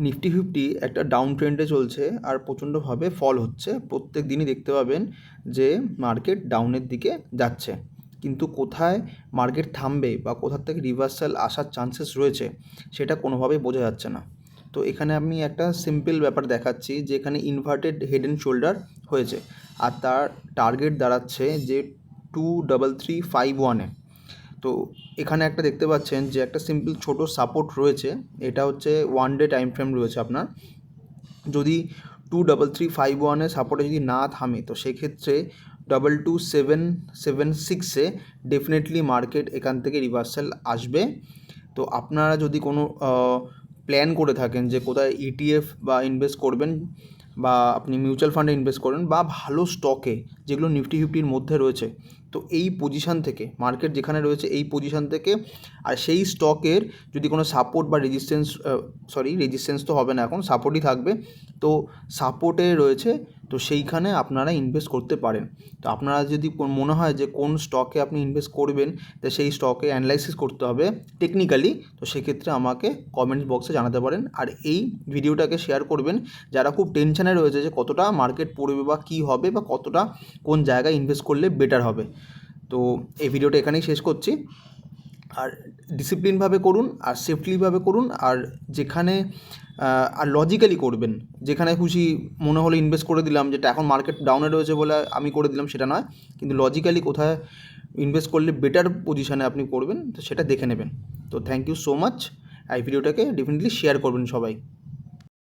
Nifty fifty একটা down ট্রেন্ডে চলছে আর প্রচণ্ডভাবে ফল হচ্ছে। প্রত্যেক দিনই দেখতে পাবেন যে মার্কেট ডাউনের দিকে যাচ্ছে, কিন্তু কোথায় মার্কেট থামবে বা কোথার থেকে রিভার্সাল আসার চান্সেস রয়েছে সেটা কোনোভাবেই বোঝা যাচ্ছে না। তো এখানে আমি একটা সিম্পল ব্যাপার দেখাচ্ছি যে এখানে ইনভার্টেড হেড অ্যান্ড শোল্ডার হয়েছে আর তার টার্গেট দাঁড়াচ্ছে যে 23351-এ। তো এখানে একটা দেখতে পাচ্ছেন যে একটা সিম্পল ছোট সাপোর্ট রয়েছে, এটা হচ্ছে 1 ডে টাইম ফ্রেম রয়েছে আপনার। যদি 23351-এ সাপোর্টে যদি না থামে তো সেক্ষেত্রে 22776-এ ডেফিনেটলি মার্কেট এখান থেকে রিভার্সাল আসবে। তো আপনারা যদি কোনো প্ল্যান করে থাকেন যে কোথায় ইটিএফ বা ইনভেস্ট করবেন বা আপনি মিউচুয়াল ফান্ডে ইনভেস্ট করবেন বা ভালো স্টকে যেগুলো নিফটি ফিফটির মধ্যে রয়েছে, তো এই পজিশান থেকে মার্কেট যেখানে রয়েছে এই পজিশান থেকে আর সেই স্টকের যদি কোনো সাপোর্ট বা রেজিস্ট্যান্স তো হবে না, এখন সাপোর্টই থাকবে, তো সাপোর্টে রয়েছে, তো সেইখানে আপনারা ইনভেস্ট করতে পারেন। তো আপনারা যদি মনে হয় যে কোন স্টকে আপনি ইনভেস্ট করবেন, তো সেই স্টকে অ্যানালাইসিস করতে হবে টেকনিক্যালি, তো সেক্ষেত্রে আমাকে কমেন্ট বক্সে জানাতে পারেন। আর এই ভিডিওটাকে শেয়ার করবেন যারা খুব টেনশানে রয়েছে যে কতটা মার্কেট পড়বে বা কী হবে বা কতটা কোন জায়গায় ইনভেস্ট করলে বেটার হবে। তো এই ভিডিওটা এখানেই শেষ করছি। আর ডিসিপ্লিনভাবে করুন আর সেফলিভাবে করুন, আর যেখানে আর লজিক্যালি করবেন। যেখানে খুশি মনে হলো ইনভেস্ট করে দিলাম, যেটা এখন মার্কেট ডাউনে রয়েছে বলে আমি করে দিলাম সেটা নয়, কিন্তু লজিক্যালি কোথায় ইনভেস্ট করলে বেটার পজিশানে আপনি করবেন তো সেটা দেখে নেবেন। তো থ্যাংক ইউ সো মাচ। এই ভিডিওটাকে ডেফিনেটলি শেয়ার করবেন সবাই।